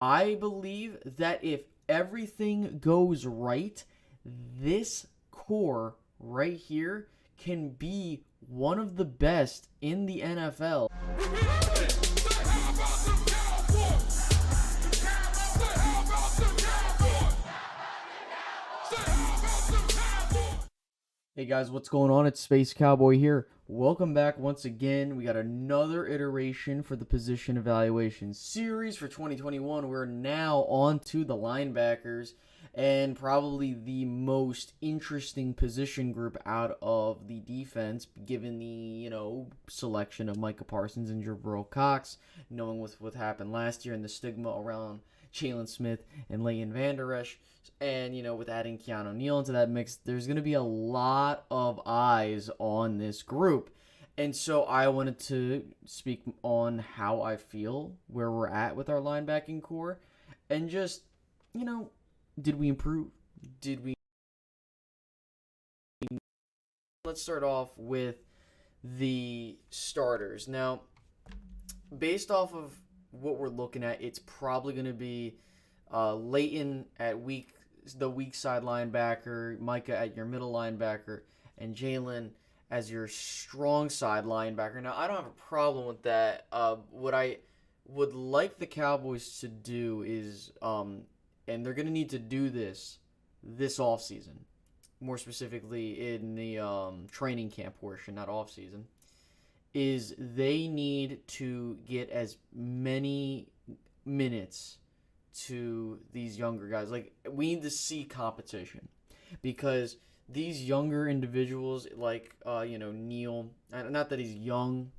I believe that if everything goes right, this core right here can be one of the best in the NFL. Hey guys, what's going on? It's Space Cowboy here. Welcome back once again. We got another iteration for the position evaluation series for 2021. We're now on to the linebackers and probably the most interesting position group out of the defense, given the selection of Micah Parsons and Jabril Cox, knowing with what happened last year and the stigma around Jalen Smith and Leighton Vander Esch. And, with adding Keanu Neal into that mix, there's going to be a lot of eyes on this group. And so I wanted to speak on how I feel, where we're at with our linebacking core, and just, did we improve? Did we? Let's start off with the starters. Now, based off of what we're looking at, it's probably going to be Leighton at the weak side linebacker, Micah at your middle linebacker, and Jalen as your strong side linebacker. Now, I don't have a problem with that. What I would like the Cowboys to do is, and they're going to need to do this offseason, more specifically in the training camp portion, not offseason, is they need to get as many minutes to these younger guys. Like, we need to see competition because these younger individuals, like Neil, not that he's young,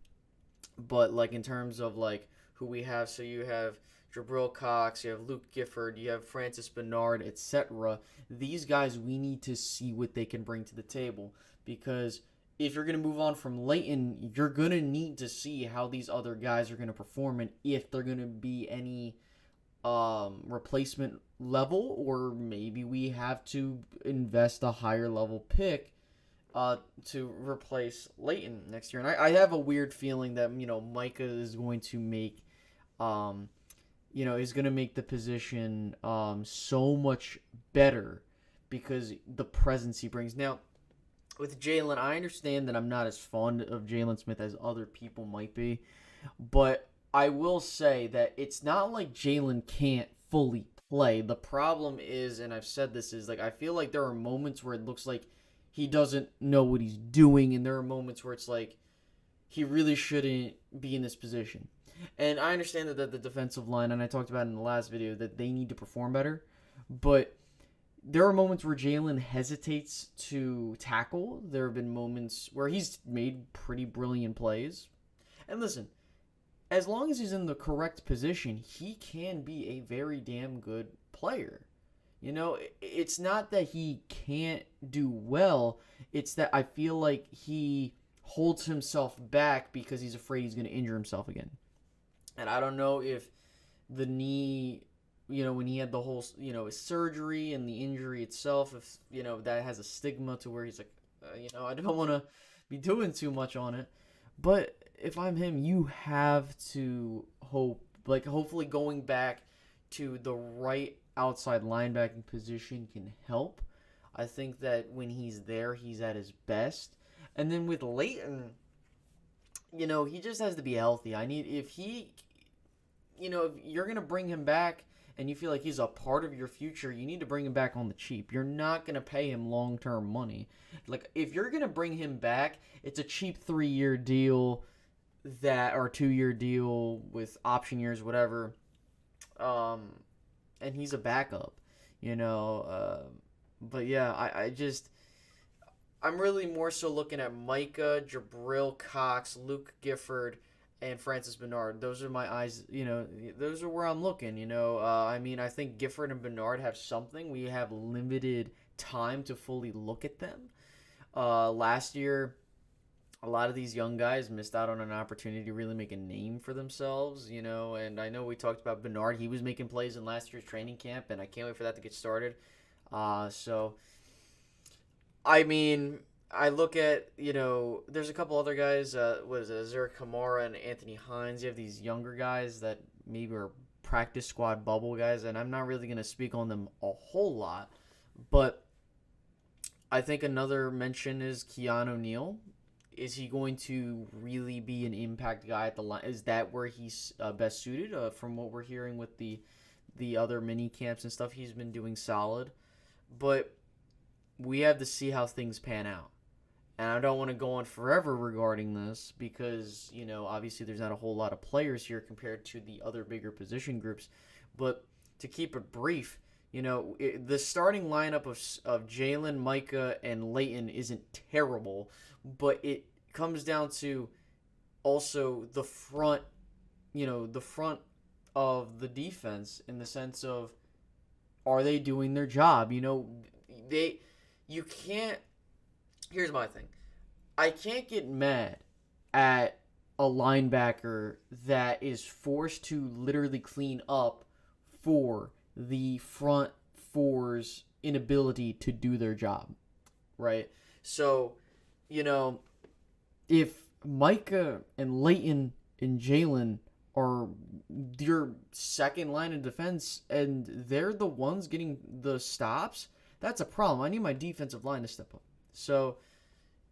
but like in terms of like who we have. So you have Jabril Cox, you have Luke Gifford, you have Francis Bernard, etc. These guys, we need to see what they can bring to the table because if you're going to move on from Leighton, you're going to need to see how these other guys are going to perform and if they're going to be any replacement level, or maybe we have to invest a higher level pick to replace Leighton next year. And I have a weird feeling that Micah is going to make is going to make the position so much better because the presence he brings. Now, with Jalen, I understand that I'm not as fond of Jalen Smith as other people might be, but I will say that it's not like Jalen can't fully play. The problem is, and I've said this, is like I feel like there are moments where it looks like he doesn't know what he's doing, and there are moments where it's like he really shouldn't be in this position. And I understand that the defensive line, and I talked about in the last video, that they need to perform better, but there are moments where Jalen hesitates to tackle. There have been moments where he's made pretty brilliant plays. And listen, as long as he's in the correct position, he can be a very damn good player. It's not that he can't do well. It's that I feel like he holds himself back because he's afraid he's going to injure himself again. And I don't know if the knee, when he had the whole, his surgery and the injury itself, if, that has a stigma to where he's like, I don't want to be doing too much on it. But if I'm him, you have to hopefully going back to the right outside linebacking position can help. I think that when he's there, he's at his best. And then with Leighton, he just has to be healthy. If you're going to bring him back and you feel like he's a part of your future, you need to bring him back on the cheap. You're not going to pay him long-term money. Like, if you're going to bring him back, it's a cheap 3-year deal or 2-year deal with option years, whatever. And he's a backup, But yeah, I'm really more so looking at Micah, Jabril Cox, Luke Gifford, and Francis Bernard. Those are my eyes, those are where I'm looking, I think Gifford and Bernard have something. We have limited time to fully look at them. Last year, a lot of these young guys missed out on an opportunity to really make a name for themselves, and I know we talked about Bernard. He was making plays in last year's training camp, and I can't wait for that to get started. So, I mean, I look at, there's a couple other guys, Zurich Kamara and Anthony Hines. You have these younger guys that maybe are practice squad bubble guys, and I'm not really going to speak on them a whole lot, but I think another mention is Keanu Neal. Is he going to really be an impact guy at the line? Is that where he's best suited? From what we're hearing with the other mini camps and stuff, he's been doing solid. But we have to see how things pan out. And I don't want to go on forever regarding this because, obviously there's not a whole lot of players here compared to the other bigger position groups. But to keep it brief, the starting lineup of Jalen, Micah, and Leighton isn't terrible, but it comes down to also the front of the defense in the sense of, are they doing their job? You can't. Here's my thing. I can't get mad at a linebacker that is forced to literally clean up for the front four's inability to do their job, right? So, if Micah and Leighton and Jalen are your second line of defense and they're the ones getting the stops, that's a problem. I need my defensive line to step up. So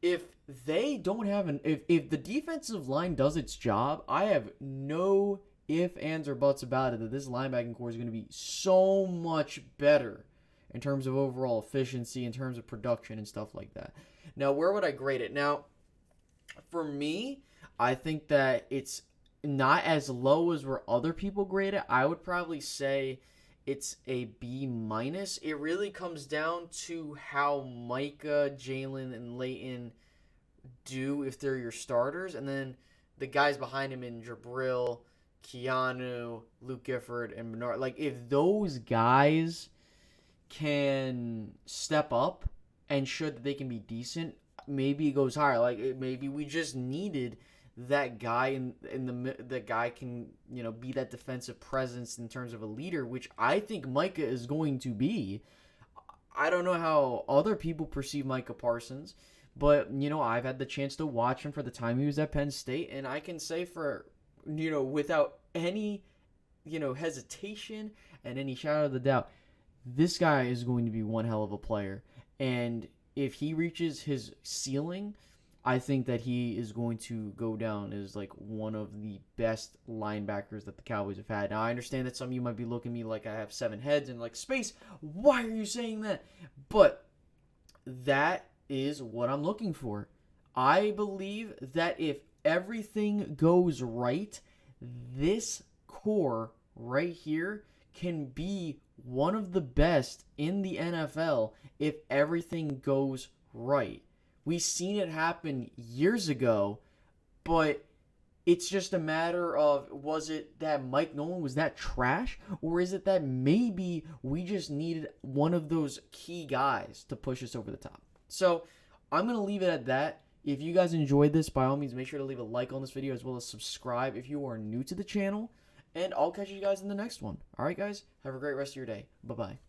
if they don't have if the defensive line does its job, I have no ifs, ands, or buts about it that this linebacking core is going to be so much better in terms of overall efficiency, in terms of production and stuff like that. Now, where would I grade it? Now, for me, I think that it's not as low as where other people grade it. I would probably say it's a B-. It really comes down to how Micah, Jalen, and Leighton do if they're your starters. And then the guys behind him in Jabril, Keanu, Luke Gifford, and Bernard. Like, if those guys can step up and show that they can be decent, maybe it goes higher. Like, maybe we just needed that guy the guy can be that defensive presence in terms of a leader, which I think Micah is going to be. I don't know how other people perceive Micah Parsons, but I've had the chance to watch him for the time he was at Penn State, and I can say without any hesitation and any shadow of the doubt, this guy is going to be one hell of a player. And if he reaches his ceiling, I think that he is going to go down as like one of the best linebackers that the Cowboys have had. Now, I understand that some of you might be looking at me like I have 7 heads and like, Space, why are you saying that? But that is what I'm looking for. I believe that if everything goes right, this core right here can be one of the best in the NFL if everything goes right. We've seen it happen years ago, but it's just a matter of, was it that Mike Nolan was that trash, or is it that maybe we just needed one of those key guys to push us over the top? So I'm going to leave it at that. If you guys enjoyed this, by all means, make sure to leave a like on this video as well as subscribe if you are new to the channel, and I'll catch you guys in the next one. All right, guys, have a great rest of your day. Bye-bye.